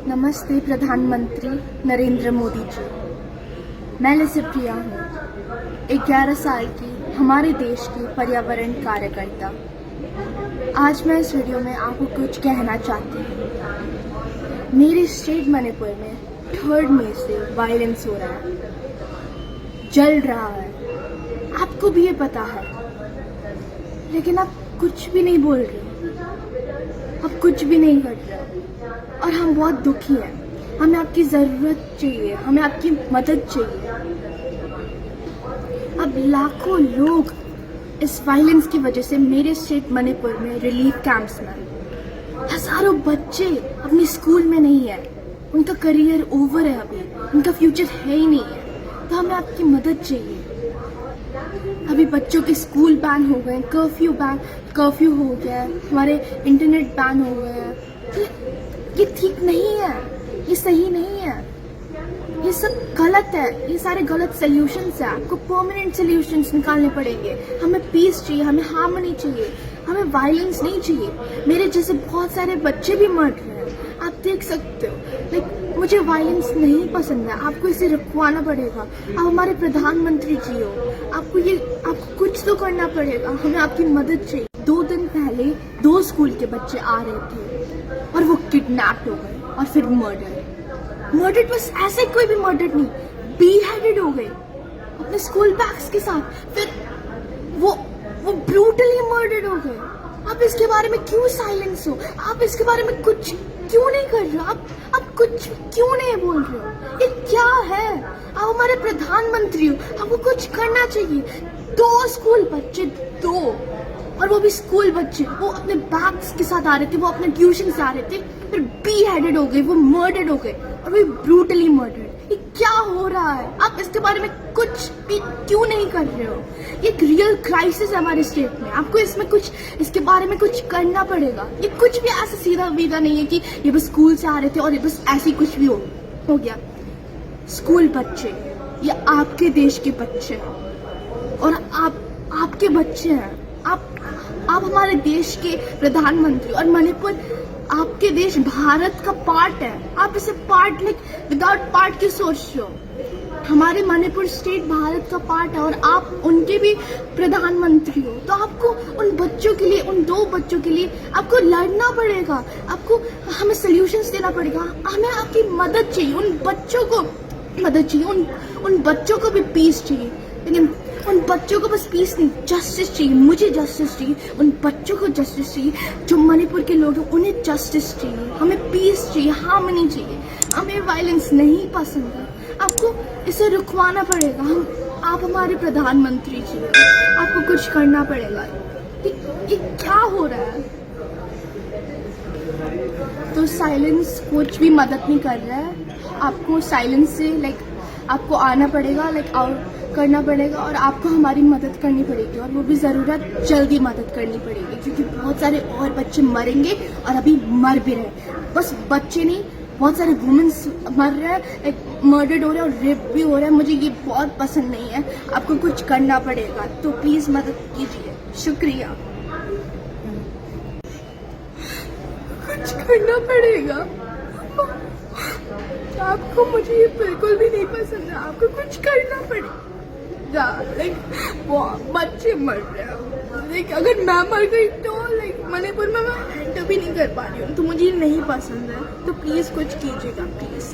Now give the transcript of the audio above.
नमस्ते प्रधानमंत्री नरेंद्र मोदी जी। मैं लसिप्रिया हूँ, 11 साल की हमारे देश की पर्यावरण कार्यकर्ता। आज मैं इस वीडियो में आपको कुछ कहना चाहती हूँ। मेरे स्टेट मणिपुर में 3 मई से वायलेंस हो रहा है, जल रहा है। आपको भी ये पता है, लेकिन आप कुछ भी नहीं बोल रहे, आप कुछ भी नहीं कर रहे और हम बहुत दुखी हैं। हमें आपकी ज़रूरत चाहिए, हमें आपकी मदद चाहिए। अब लाखों लोग इस वायलेंस की वजह से मेरे स्टेट मणिपुर में रिलीफ कैंप्स में, हज़ारों बच्चे अपने स्कूल में नहीं है, उनका करियर ओवर है, अभी उनका फ्यूचर है ही नहीं है। तो हमें आपकी मदद चाहिए। अभी बच्चों के स्कूल बैन हो गए, कर्फ्यू हो गया, हमारे इंटरनेट बैन हो गए हैं। ये ठीक नहीं है, ये सही नहीं है, ये सब गलत है। ये सारे गलत सोल्यूशंस हैं। आपको परमानेंट सोल्यूशंस निकालने पड़ेंगे। हमें पीस चाहिए, हमें हार्मनी चाहिए, हमें वायलेंस नहीं चाहिए। मेरे जैसे बहुत सारे बच्चे भी मर रहे हैं, आप देख सकते हो। मुझे वायलेंस नहीं पसंद है, आपको इसे रुकवाना पड़ेगा। आप हमारे प्रधानमंत्री जी हो, आपको कुछ तो करना पड़ेगा। हमें आपकी मदद चाहिए। 2 दिन पहले 2 स्कूल के बच्चे आ रहे थे और वो किडनैप्ड हो गए और फिर मर्डर बस ऐसे कोई भी मर्डर नहीं, बीहेडेड हो गए अपने स्कूल बैग्स के साथ। फिर वो ब्रूटली मर्डर्ड हो गए। आप इसके बारे में क्यों साइलेंस हो? आप इसके बारे में कुछ क्यों नहीं कर रहे हो? आप कुछ क्यों नहीं बोल रहे हो? ये क्या है? आप हमारे प्रधानमंत्री हो, आपको कुछ करना चाहिए। 2 स्कूल बच्चे, 2, और वो भी स्कूल बच्चे, वो अपने बैग्स के साथ आ रहे थे, वो अपने ट्यूशन से आ रहे थे, फिर बीहेडेड हो गए, वो मर्डर्ड हो गए और वो ब्रूटली मर्डर्ड। ये क्या हो रहा है? आप इसके बारे में कुछ भी क्यों नहीं कर रहे हो? ये एक रियल क्राइसिस है हमारे स्टेट में। आपको इसके बारे में कुछ करना पड़ेगा। ये कुछ भी ऐसा सीधा वीधा नहीं है कि ये बस स्कूल से आ रहे थे और ये बस ऐसे कुछ भी हो गया। स्कूल बच्चे, ये आपके देश के बच्चे हैं और आपके बच्चे हैं। आप हमारे देश के प्रधानमंत्री, और मणिपुर आपके देश भारत का पार्ट है। आप इसे पार्ट विदाउट पार्ट क्यों सोच रहे हो? हमारे मणिपुर स्टेट भारत का पार्ट है और आप उनके भी प्रधानमंत्री हो। तो आपको उन बच्चों के लिए, उन 2 बच्चों के लिए आपको लड़ना पड़ेगा। आपको हमें सोल्यूशंस देना पड़ेगा। हमें आपकी मदद चाहिए। उन बच्चों को मदद चाहिए, उन बच्चों को भी पीस चाहिए। लेकिन उन बच्चों को बस पीस नहीं, जस्टिस चाहिए। मुझे जस्टिस चाहिए, उन बच्चों को जस्टिस चाहिए। जो मणिपुर के लोग हैं उन्हें जस्टिस चाहिए। हमें पीस चाहिए, हार्मनी चाहिए। हमें वायलेंस नहीं पसंद है। आपको इसे रुकवाना पड़ेगा। आप हमारे प्रधानमंत्री जी हैं, आपको कुछ करना पड़ेगा। ये क्या हो रहा है? तो साइलेंस कुछ भी मदद नहीं कर रहा है। आपको साइलेंस से आपको आना पड़ेगा, करना पड़ेगा और आपको हमारी मदद करनी पड़ेगी, और वो भी ज़रूरत जल्दी मदद करनी पड़ेगी, क्योंकि बहुत सारे और बच्चे मरेंगे और अभी मर भी रहे। बस बच्चे नहीं, बहुत सारे वुमेन्स मर रहे हैं, मर्डर्ड हो रहे हैं और रेप भी हो रहा है। मुझे ये बहुत पसंद नहीं है। आपको कुछ करना पड़ेगा, तो प्लीज़ मदद कीजिए। शुक्रिया। कुछ करना पड़ेगा आपको। मुझे ये बिल्कुल भी नहीं पसंद है। आपको कुछ करना पड़ेगा। वो बच्चे मर रहे हैं। अगर मैं मर गई तो मणिपुर में मैं एंटर भी नहीं कर पा रही हूँ। तो मुझे नहीं पसंद है। तो प्लीज़ कुछ कीजिएगा, प्लीज़।